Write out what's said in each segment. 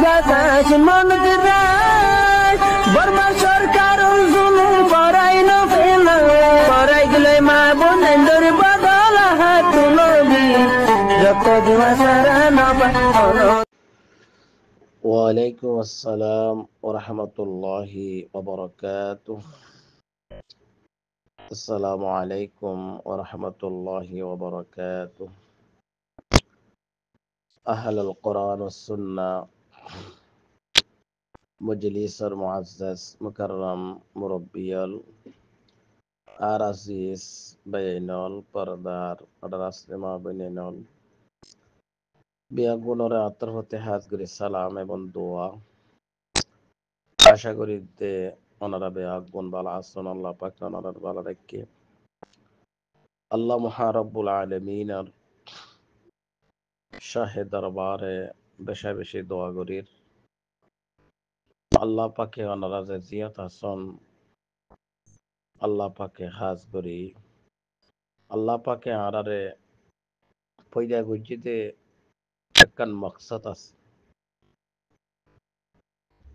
বাতাস মনত রায় বর্মা সরকার জুলুম করাই না ফেলা করাই গেলে মা বোনেদের বদল হাত তুলবি যত জুয়া সারা না পানো। ওয়ালাইকুম আসসালাম ওরহমতুল্লাহি ওবরাকাতুহ। আসসালামু আলাইকুম ওরহমতুল্লাহি ওবরাকাতুহ। আহলুল কোরআন ওয়াস সুন্নাহ মজলিসের মুআজ্জাজ মুকাররম মুরব্বিয়াল আর আজিজ বাইনল পর্দার রাসলিমা বাইনল বিয়াগুনরে আতর হতে হাত করে সালাম এবং দোয়া। আশা করি যে ওনারা বেয়াগুন বালা আসন আল্লাহ পাক ওনারা বালা রেখে আল্লাহ মহারব্বুল আলমিনের শাহে দরবারে বেশা বেশি দোয়া করির আল্লাহ পাকে ওনারা যে জিয়াত আসন আল্লাহ পাকে হাজ করি আল্লাহ পাকে আরারে পয়দা গুজিতে একখান মকসদ আছে।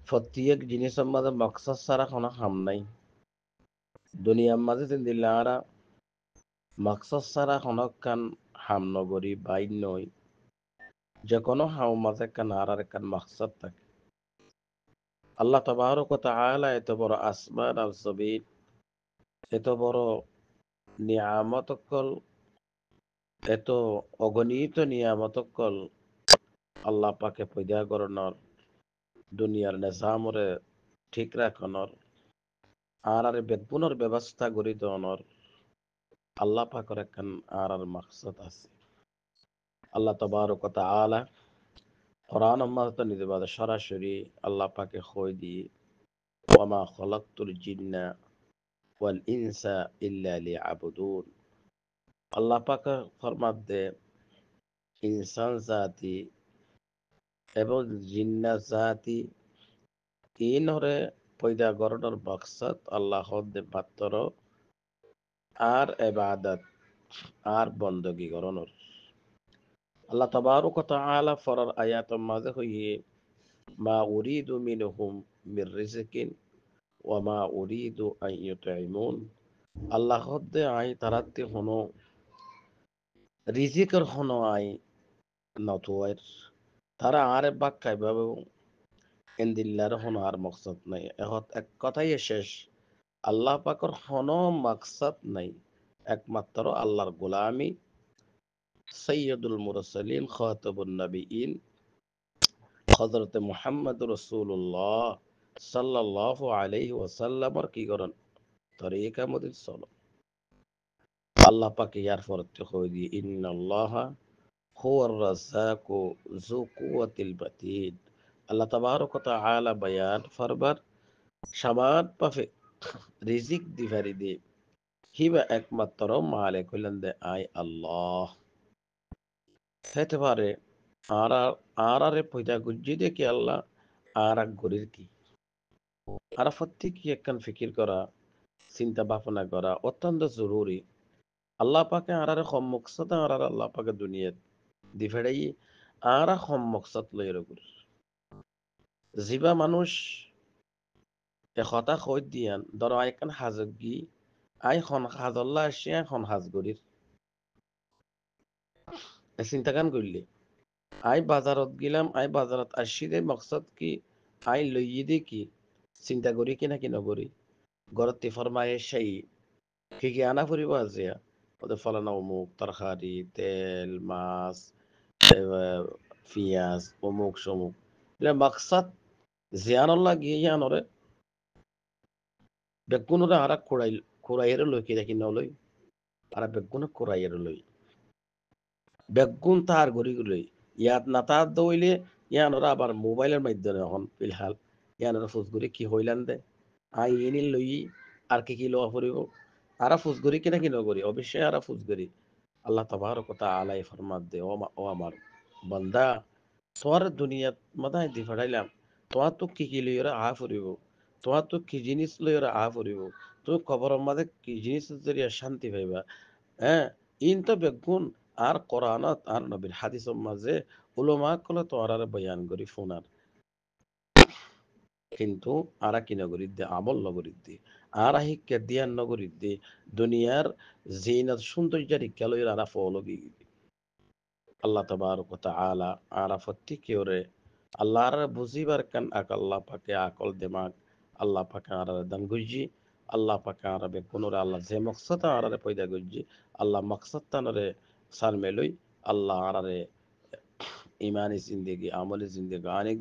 প্রত্যেক জিনিসের মাঝে মকসদ ছাড়া কোনো হাম নাই। দুনিয়ার মাঝে দিলে আরা মকসদ ছাড়া কোনো কান হাম নগরী বাইর নই। যে কোনো হাম মাঝে কান আরার একখান মকসদ থাকে। আল্লাহ তাবারক ওয়া তাআলা এত বড় আসমান আর জমিন এত বড় নিয়ামতকল এত অগণিত নিয়ামতকল আল্লাহ পাকে পয়দা করণর দুনিয়ার নিজামরে ঠিক রাখনর আর বেগুনের ব্যবস্থা করি দনর আল্লাহ পাকের একখান আর মাকসাদ আছে। আল্লাহ তাবারক ওয়া তাআলা কোরআন মাঝে নিজে সরাসরি আল্লাহ পাকে কই দিয়ে ওয়ামা খলাকতুল জিন্না ওয়াল ইনসা ইল্লা লিয়াবুদুন। আল্লাহ পাক ফরমাত দে ইনসান জাতি এবং জিন্না জাতি ইনরে পয়দা গরনের মকসদ আল্লাহ দে মাত্র আর ইবাদত আর বন্দগি গরনের। আল্লাহ তাবারক ওয়া তাআলা ফরার আয়াতের মাঝে হইয়ে মা উরিদু মিনহুম মির রিজকিন ওয়া মা উরিদু আন ইউতঈমুন। আল্লাহ দে আই তারাতে হনো রিজিকের হনো আই নতুয়ের তারা আরে বাক খাইবাবে ইন্দিল্লার হনো আর মকসদ নাই। এখন এক কথাই শেষ আল্লাহ পাকর হনো মকসদ নাই একমাত্র আল্লাহর গোলামি সৈয়দুল মুরসালিন খাতাবুন নবিয়িন হযরত মুহাম্মদ রাসূলুল্লাহ সাল্লাল্লাহু আলাইহি ওয়াসাল্লামর কি করেন তরিকা মতে চলো। আল্লাহ পাকে ইয়ার ফরতে কই দিয়ে ইন্নাল্লাহা হুয়ার রাজ্জাকু যু কুওয়াতিল মাতিন। আল্লাহ তাবারক ওয়া তাআলা বয়ান ফরবার সমান পাফে রিজিক দিভারি দে হিবা একমাত্র মালিক হইলেন দে আই আল্লাহ। হতে পারে আর আরে পয়দা গুজি দেখি আল্লাহ আর গরির কি আর প্রত্যেক একখান ফিকির করা চিন্তা ভাবনা করা অত্যন্ত জরুরি। আল্লাহ পাকে আরারে কম মকসদ আর আল্লাহ পাকে দুনিয়াত দিফেড়াই আরা কম মকসদ লই রগুর জিবা মানুষ একতা কই দিয়ান ধর আইকান হাজগি আই খন হাজল্লা আসি এখন হাজগরির চিন্তা গান করলে আই বাজারত গেলাম আই বাজারত আসি দে মকসদ কি আই লইয়ে দে কি চিন্তা করি কি নাকি নগরি ঘরতে ফরমায়ে সেই কি কি আনা ফুরিব আজিয়া ওদের ফলানো অমুক তরকারি তেল মাছ পিঁয়াজ অমুক সমুক মকসদ জিয়ানল্লা গিয়ে ইয়ানরে বেগুনরে আর খুড়াইয়ের লই কি দেখি নলই আর বেগুন খুড়াইয়ের লই বেগুন তার গড়ি লই ইয়াত না তার দইলে ইয়ানরা আবার মোবাইলের মাধ্যমে এখন ফিলহাল ইয়ানরা ফুসগুরি কি হইলান দে আই ইনি লই আর কি কি লওয়া পড়িব আরা ফুসগুরি কিনা কি নগরি অবশ্যই আরা ফুসগুরি। আল্লাহ তাবারক ওয়া তাআলা ফরমাত দে ও আমার বান্দা তোর দুনিয়াত মাথায় দি ফাড়াইলাম তোমার তো কি কি লইরা আ ফুরিব তোমার তো কি জিনিস লইরা আ ফুরিব তুমি কবরের মাঝে কি জিনিস জরিয়া শান্তি পাইবা। হ্যাঁ ইন তো বেগুন আর কোরআনত আর নবীর হাদিসের মাঝে উলামা কলে তোরার বয়ান করি ফোনার কিন্তু আরা কি নগরীতে আমল নগরীতে আরা শিক্ষা দিয়ার নগরীতে দুনিয়ার জিনাত সৌন্দর্যের শিক্ষালয়ের আরা ফলগি আল্লাহ তাবারক ওয়া তাআলা আরা ফত্তিকে ওরে আল্লাহ আর বুঝিবার কান আল্লাহ পাকে আকল দেমাগ আল্লাহ পাকে আর দান গুজি আল্লাহ পাকে আর বে কোনরে আল্লাহ যে মকসদ আর পয়দা গুজি আল্লাহ মকসদ তানরে সার মেলই আল্লাহ আরারে ইমানি জিন্দেগি আমলি জিন্দেগি আনি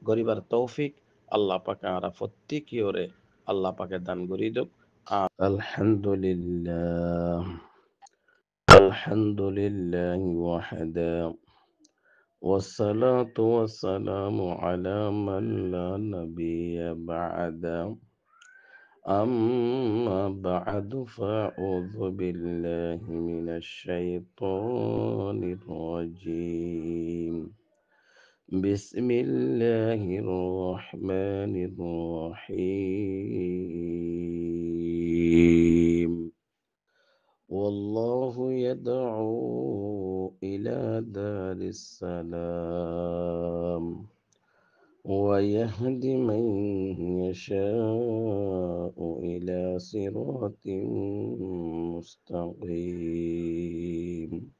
গরিবার তৌফিক আল্লাহ পাকে আরা ফত্তিকে ওরে আল্লাহ পাকে দান গরি দক আলহামদুলিল্লাহ আলহামদুলিল্লাহ ওয়াহদা والصلاة والسلام على من لا نبي بعده أما بعد فأعوذ بالله من الشيطان الرجيم بسم الله الرحمن الرحيم والله يدعو إلى دار السلام ويهدي من يشاء إلى صراط مستقيم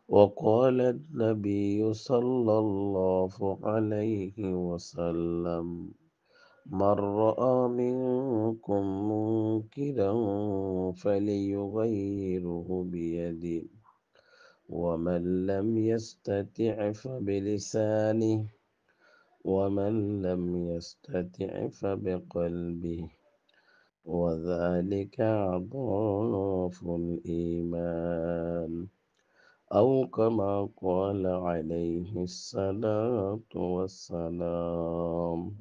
وقال النبي صلى الله عليه وسلم من رأى منكم منكرا فليغيره بيده ومن لم يستطع فبلسانه ومن لم يستطع فبقلبه وذلك أضعف الإيمان أو كما قال عليه الصلاة والسلام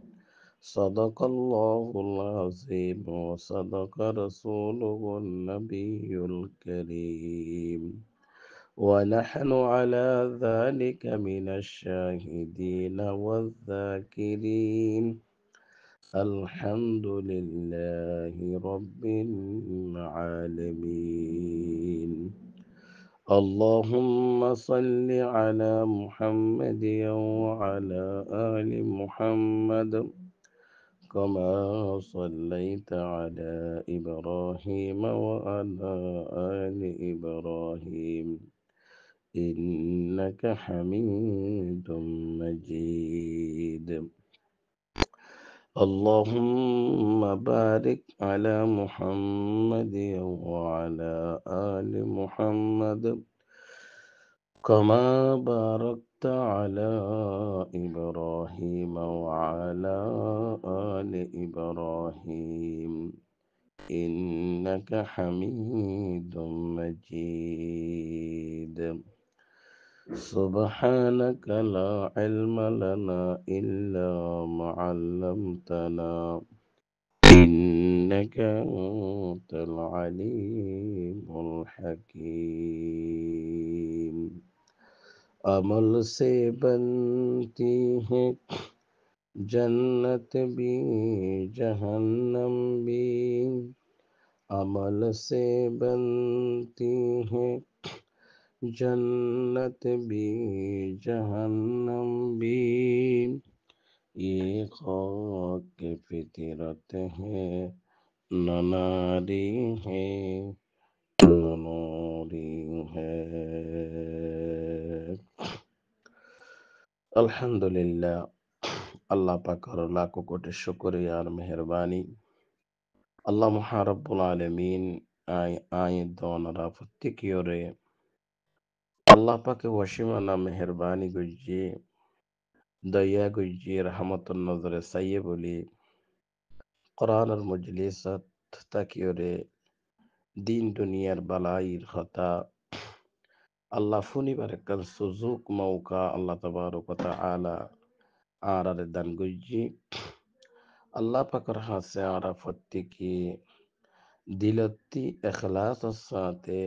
صدق الله العظيم وصدق رسوله النبي الكريم ونحن على ذلك من الشاهدين والذاكرين الحمد لله رب العالمين اللهم صل على محمد وعلى آل محمد كما صليت على إبراهيم وعلى آل إبراهيم إنك حميد مجيد اللهم بارك على محمد وعلى آل محمد كما باركت على إبراهيم وعلى آل إبراهيم إنك حميد مجيد سبحانك لا علم لنا إلا ما علمتنا إنك أنت العليم الحكيم अमल से बनती है जन्नत भी जहन्नम भी अमल से बनती है जन्नत भी जहन्नम भी ये खाक की फितरत है न नारी है न नूरी है আলহামদুলিল্লাহ আল্লাহ পাকের লাখো কোটি শুকরিয়া আর মেহেরবানি আল্লাহ মহারব্বুল আলামিন আই আই দোনরা প্রত্যেকিয়রে আল্লাহ পাকে ওয়াসিমানা মেহেরবানি গুজি দয়া গুজি রহমতুন নজরে সাইয়ে বলি কোরআনের মজলিসত তাকিয়রে দিন দুনিয়ার বালাইর হতা আল্লাহ ফুনিবার কাল সুজুক মৌকা আল্লাহ তাবারক ওয়া তাআলা আরারে দান গুজি আল্লাহ পাকের হাসে আরা ফত্তিকি দিলতি এখলাসের সাথে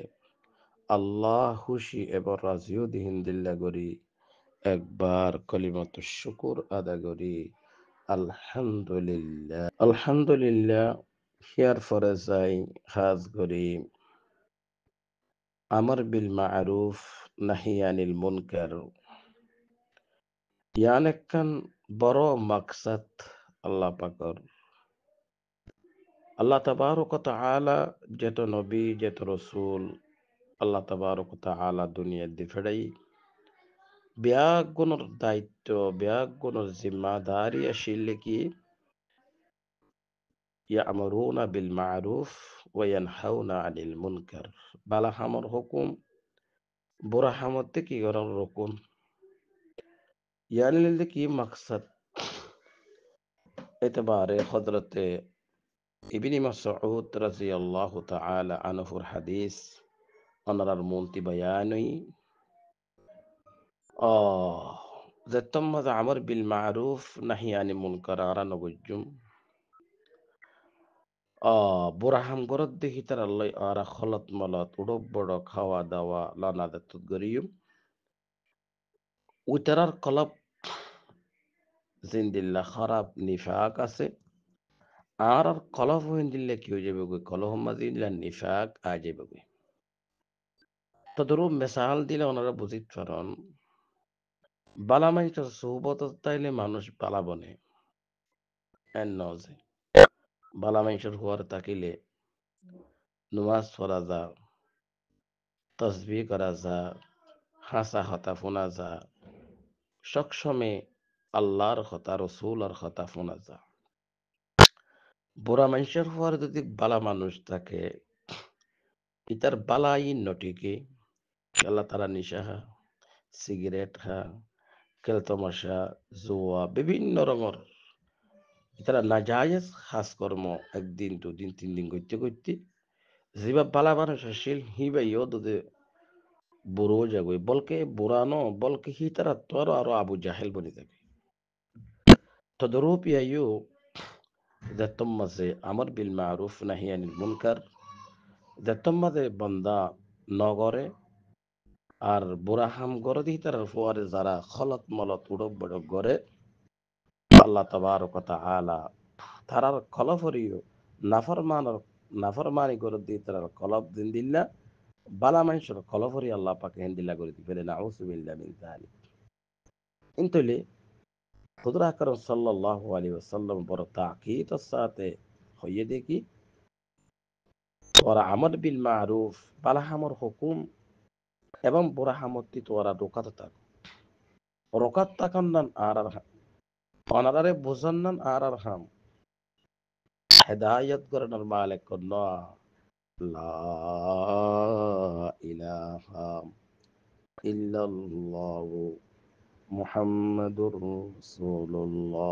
আল্লাহ খুশি এবং রাজিও দিহিন দিল্লা করি একবার কলিমাত শুকুর আদা করি আলহামদুলিল্লাহ আলহামদুলিল্লাহ হিয়ার ফরে যাই খাজ করি আমর বিল মারুফ নাহি আনিল মুনকার ইয়ান একখান বড় মাকসাদ আল্লাহ পাকর আল্লাহ তাবারক ওয়া তাআলা যেত নবী যেত রসুল আল্লাহ তাবারক ওয়া তাআলা দুনিয়ার দি ফেড়াই ব্যাগুণর দায়িত্ব ব্যাগুণর জিম্মাদারি আসিলে কি ইয়ামুরুনা বিল মারুফ ওয়া ইয়ানহাউনা আনিল মুনকার বালা হামর হুকুম বুরা হামতে কি গরর রকুন ইয়ানি কি মাকসাদ এতবারে হযরতে ইবনে মাসউদ রাদিয়াল্লাহু তাআলা আনহুর হাদিস অনারার মন্তি বায়ানই যেতম্মাদ আমর বিল মারুফ নাহি আনি মুনকার আরা নবজুম বুরাহাম গরত দেখি তার আল্লাহ আরা খলত মলত উড়ক বড় খাওয়া দাওয়া লানা দাতুত গরিয়ম উইতারার কলব জিন্দিল্লা খারাপ নিফাক আছে আর আর কলহ হইন দিল্লে কি হয়ে যাবে গো কলহ মাজিল্লা নিফাক আ যাবে গো তো ধরো মেসাল দিলে ওনারা বুঝিত পারন বালা মানুষের সৌবত তাইলে মানুষ বালা বনে এন নজে বালা মানুষের হওয়ার তাকিলে নুমাজ পড়া যা তসবি করা যা হাসা হতা ফোনা যা সবসময় আল্লাহর হতা রসুল আর হতা ফোনা যা বুড়া মানুষের হওয়ার যদি বালা মানুষ থাকে ইতার বালাই নটিকে আল্লাহ তারা নিশা হা সিগারেট হা খেলতমশা জুয়া বিভিন্ন রঙের তারা নাজায়েজ খাস কর্ম একদিন দুদিন তিন দিন করতে করতে যেবা বালা মানুষ আসিল হিবাইও দুদে বুড়ো যাবে বলকে বুড়ানো বলকে হি তারা তোর আরো আবু জাহেল বনি যাবে তদরূপ ইয়াইও যে আমর বিল মারুফ নাহি আনিল মুনকার যে বন্দা নগরে আর বুড়াহাম গড়ে দিই তার ফুয়ারে যারা খলত মলত উড়ক বড়ক গড়ে আল্লাহ তাবারক ওয়া তাআলা তারার কলফরিও নাফরমানর নাফরমানি করে দিয়ে তারার কলব দিন দিল্লা বালা মানুষের কলফরি আল্লাহ পাকে হেন্দিল্লা করে দিবে নাউযুবিল্লাহ মিন যালিক ইনতলে হুজুর আকরাম সাল্লাল্লাহু আলাইহি ওয়াসাল্লাম বড় তাকিদের সাথে হইয়ে দেখি তোরা আমর বিল মারুফ বালা হামর হুকুম এবং বুড়া হামতি তোরা রোকাত থাক রোকাত তাকান নান আর আর অনারারে বুঝান নান আর আর হাম হেদায়ত করেন মালিক কন্যা লা ইলাহা ইল্লাল্লাহু মুহাম্মাদুর রাসূলুল্লাহ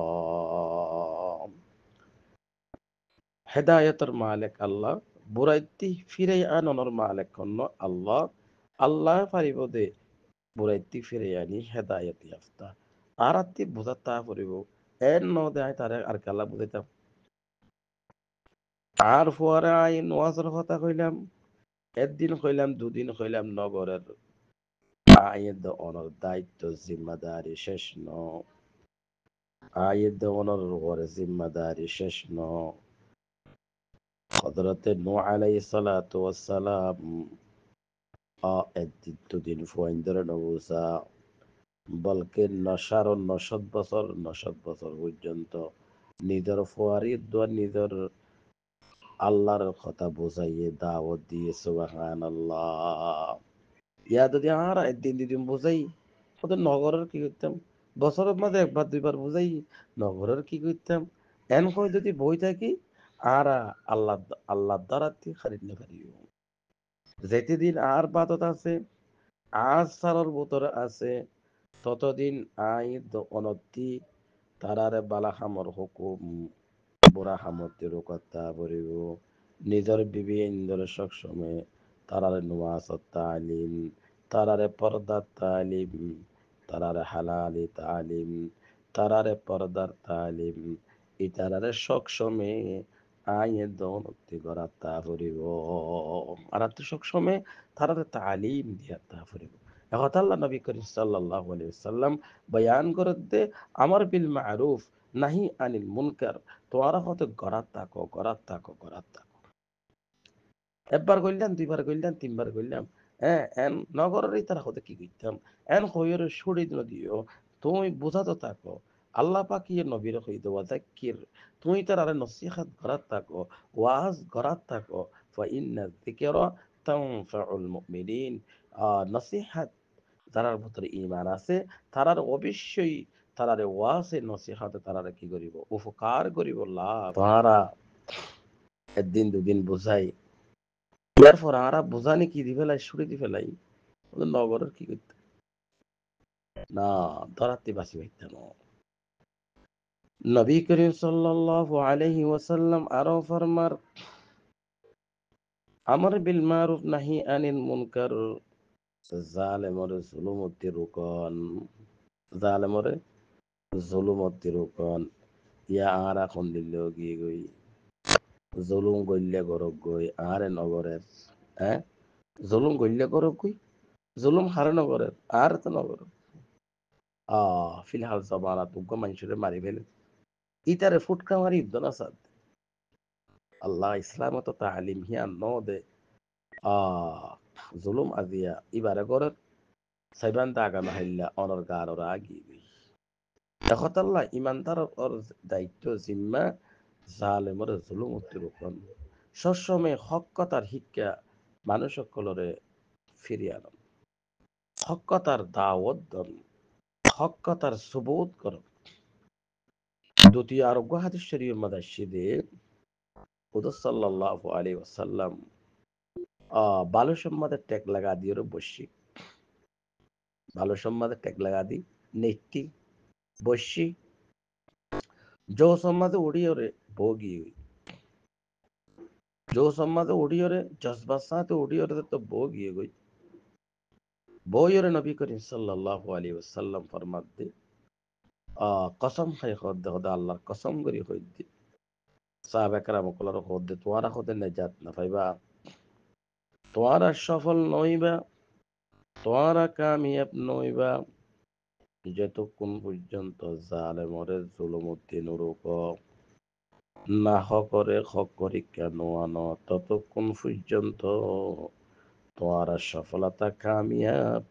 হেদায়তের মালিক আল্লাহ বুরাইতি ফিরে আনর মালিক কন্য আল্লাহ আল্লাহ পারিব দে বুরাইতি ফিরে আনি হেদায়ত ইয়াফতা আর আত্তি বুঝাতা পারিব এর ন দেয় তারে আর কালা বুঝাইতাম আর পরে আই নোয়াজের কথা কইলাম একদিন কইলাম দুদিন কইলাম নগরের আয়েদ অনর দায়িত্ব জিম্মাদারি শেষ ন আয়েদ অনর ওরে জিম্মাদারি শেষ ন হযরতে নূহ আলাইহিস সালাতু ওয়াস সালাম দুদিন ফুয়াইন্দর নবুসা বলকে নশত বছর পর্যন্ত নিজের ফুয়ারি দোয়া নিজের আল্লাহর কথা বোঝাইয়ে দাওয়াত দিয়ে সুবহানাল্লাহ ইয়া যদি আর একদিন দুদিন বোঝাই ওদের নগরের কি করতাম বছরের মধ্যে একবার দুইবার বোঝাই নগরের কি করতাম এন কই যদি বই থাকি আর আল্লাহ আল্লাহ দ্বারা খারিদ না পারি যেতে দিন আর বাদত আছে আজ সারার ভিতরে আছে ততদিন আইদ অনতি তারারে বালা খামর হুকুম বুড়া হামতের কথা বলিব নিজের বিবি ইন্দর সবসময় তারারে নুমাজ তালিম তারারে পর্দার তালিম তারারে হালালি তালিম তারারে পর্দার তালিম ই তারারে সবসময় আইয়ে দৌনতি করা তা করিব আর সবসময় তারারে তালিম দিয়া তা করিব এখন আল্লাহ নবী করিম সাল্লাল্লাহু আলাইহি ওয়াসাল্লাম বয়ান করে দে আমার বিল মারুফ নাহি আনিল মুনকার তোমরা হয়তো গড়াত থাকো একবার কইলাম দুইবার কইলাম তিনবার কইলাম হ্যাঁ এন নগরের তারা হতে কি করতাম এন হইয়ের সরি দিল দিও তুমি বোঝাতে থাকো আল্লাহ পাক ইয়ে নবীর হইতে ওয়াজাক্কির, তুমি তার নসিহত করাত থাকো, ওয়াজ করাত থাকো, ফা ইন্না যিকরা তানফাউল মুমিনিন, নসিহত যারার ভিতরে ঈমান আছে তারার অবশ্যই তারারে ওয়াজে নসিহতে তারারে কি করিব, উপকার করিব, লাভ তারা একদিন দুদিন বুঝাই, এরপর আরা বুঝানি কি দি ফেলাই, ছুটি দি ফেলাই, ওদের নগরের কি করতে না, ধরাতে বাসি পাইতে না। নবী করিম সাল্লাল্লাহু আলাইহি ওয়াসাল্লাম আরো ফরমার, আমর বিল মারুফ নাহি আনিল মুনকার, জালেমরে জুলুমতি রুকন, জালেমরে জুলুমতি রুকন, ইয়া আর এখন দিল্লি গিয়ে গই জুলুম গইলে গরক গই আরে নগরের, হ্যাঁ জুলুম গইলে গরক গই, জুলুম হারে নগরের আর তো নগর, ফিলহাল জমানা তুগ্গ মানুষের মারি ফেলে ইতারে ফুটকা মারি ইদ্দ না সাদ, আল্লাহ ইসলাম তো তালিম হিয়া ন দে, আহ জুলুম আজিয়া ইবারে গরের সাইবান দাগা নাহিল্লা অনর গার ওরা আগি দেখত আল্লাহ ইমানদার ওর দায়িত্ব জিম্মা জালেমর জুলুম উত্তিরোপণ সবসময় হক কথার শিক্ষা মানুষ সকলরে ফিরিয়ে আনন, হক কথার দাওয়াত দন, হক কথার সুবোধ কর। দ্বিতীয় আরোগ্য হাদিস শরীফের মাদাশিদে হুজুর সাল্লাল্লাহু আলাইহি ওয়াসাল্লাম বালু সম্মাদের ট্যাগ লাগা দিয়ে বসি, বালু সম্মাদের ট্যাগ লাগা দি নেটি বসি, जो समाज उड़ियोरे भोगी हुई, जो समाज उड़ियोरे जज्बात उड़ियोरे तो भोगी हुई, बोयोरे नबी करीम सल्लल्लाहु अलैहि वसल्लम फरमाते, कसम है खुद खुदा अल्लाह कसम करी खुद दी, साहब एकराम कोलार खुद दे तुम्हारा खुद निजात ना पाइबा, तुम्हारा सफल नइबा, तुम्हारा कामयाब नइबा যতক্ষণ পর্যন্ত জালেমরে জুলুমতি নুরুক না করে হক পরীক্ষা নোয়ানো, ততক্ষণ পর্যন্ত তোমারা সফলতা কামিয়াব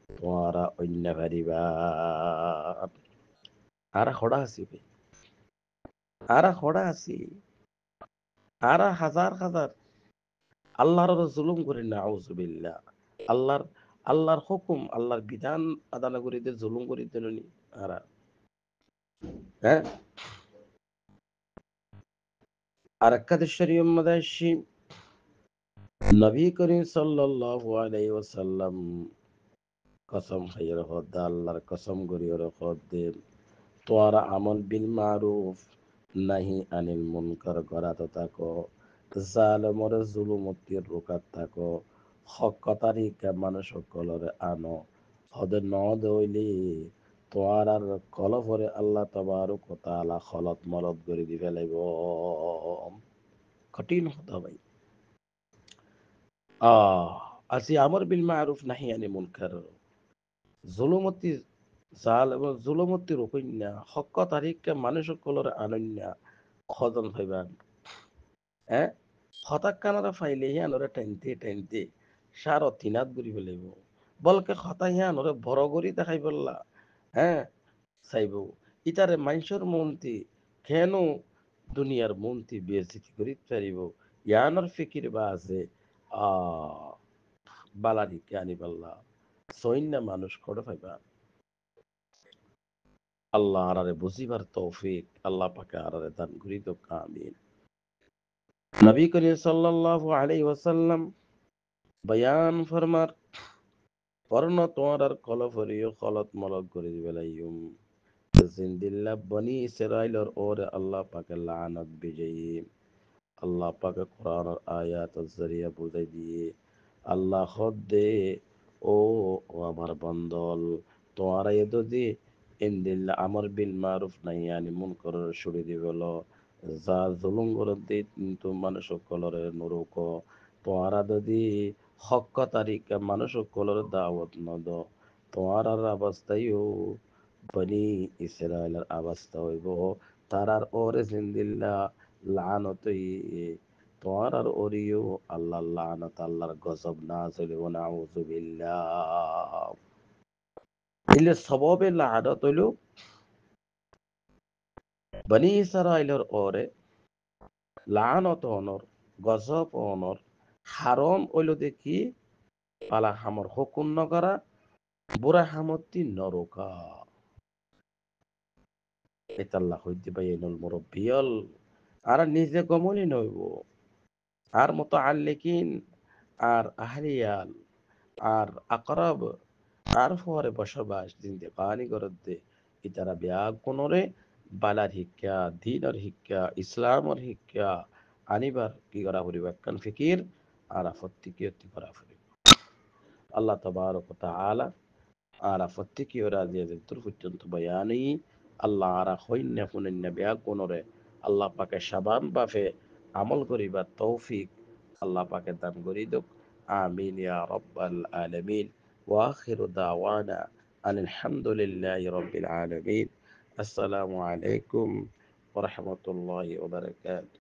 তোমারা অন্য পারিবা। আরা খড়া আছি ভাই, আরা খড়া আছি, আরা হাজার হাজার আল্লাহর জুলুম করি না, আউযুবিল্লাহ, আল্লাহর আল্লাহর হুকুম আল্লাহর বিধান আদান করিতে জুলুম করিতে নি আরা, হ্যাঁ। আর একাদশ শরীয়ত মাদাশি নবী করিম সাল্লাল্লাহু আলাইহি ওয়াসাল্লাম কসম খাইয়ে হদ আল্লাহর কসম করিয়ে হদ, তোয়ারা আমল বিল মারুফ নাহি আনিল মুনকার করাতে থাকো, জালেমর জুলুমতির রোকাত থাকো, হক কথারিকা মানুষ সকলরে আনো, হদে ন দইলি তোয়ার আর কলফরে আল্লাহ তাবারক ওয়া তাআলা খলত মলত করে দিবে লাইব, কঠিন হতা ভাই। আজি আমর বিল মারুফ নাহি আনিল মুনকার, জুলুমতি জাল এবং জুলুমতি রুকন্যা হক তারিখকে মানুষ সকলের আনন্যা খজন ভাইবা, হ্যাঁ হতাক কানারা ফাইলে হিয়ানরে টেনতে টেনতে সার তিনাত ঘুরি ফেলাইব, বলকে হতা হিয়ানরে বড় করি দেখাই বললা, হ্যাঁ চাইব ইতারে মানুষের মন্ত্রী কেন দুনিয়ার মন্ত্রী বেজিতি করি পারিব, ইয়ানোর ফিকির বা আছে আহ বালারিকে আনি পাল্লা সৈন্য মানুষ করে পাইবা। আল্লাহ আরারে বুঝিবার তৌফিক আল্লাহ পাকে আরারে দান করি তো আমিন। নবী করিম সাল্লাল্লাহু আলাইহি ওয়াসাল্লাম বয়ান ফরমার, পরন তোমার আর কলফরিও খলত মলত করে দিবে লাইয়ুম, জিন্দিল্লাহ বনি ইসরাইলর ওরে আল্লাহ পাকে লানত বিজয়ী, আল্লাহ পাকে কোরআনের আয়াতের জরিয়া বুঝাই দিয়ে আল্লাহ খদ দে, ও ও আমার বন্দল তোমারা এ যদি ইনদিল্লা আমর বিল মারুফ নাই আনি মুনকারের ছুড়ি দিবেল, যা জুলুম করে দি কিন্তু মানুষ সকলরে নুরুক, তোমারা যদি হক তারিকা মানুষ সকলরে দাওয়াত নদ, তোমার অবস্থায়ও বনি ইসরায়েলের অবস্থা হইব, তারার ওরে জিন্দিল্লা লানতই, তোমার আর ওরিও আল্লাহ লানত আল্লাহর গজব না চলিব, নাউযুবিল্লাহ। ইলে সববে লানত হইল বনি ইসরাইলের ওরে লানত অনর গজব অনর হারম ওইল দেখি পালা হামর হুকুম নগরা বুড়া হামতি নরকা এতাল্লাহ হইতে পাই এনল মুরব্বিয়ল আর নিজে গমনই নইব আর মতো আল্লিকিন আর আহলিয়াল আর আকরাব আর ফরে বসবাস জিন্দে কানি করতে ইতারা ব্যাগ কোনরে বালার শিক্ষা দিনের শিক্ষা ইসলামর শিক্ষা আনিবার কি করা ফুরিব একখান ফিকির আর আপত্তি কি করা ফুরিব আল্লাহ তবারক ওয়া তাআলা আর আপত্তি কি ওরা দিয়ে দূর পর্যন্ত বয়ানই আল্লাহ আর হইন্যা ফুনিন্যা ব্যাগ কোনরে আল্লাহ পাকে সাবান বাফে আমল করিবার তৌফিক আল্লাহ পাকে দান করি দোক আমিন ইয়া রাব্বাল আলামিন ওয়া আখিরু দাওয়ানা আনিল হামদুলিল্লাহি রাব্বিল আলামিন আসসালামু আলাইকুম ওয়া রাহমাতুল্লাহি ওয়া বারাকাতুহু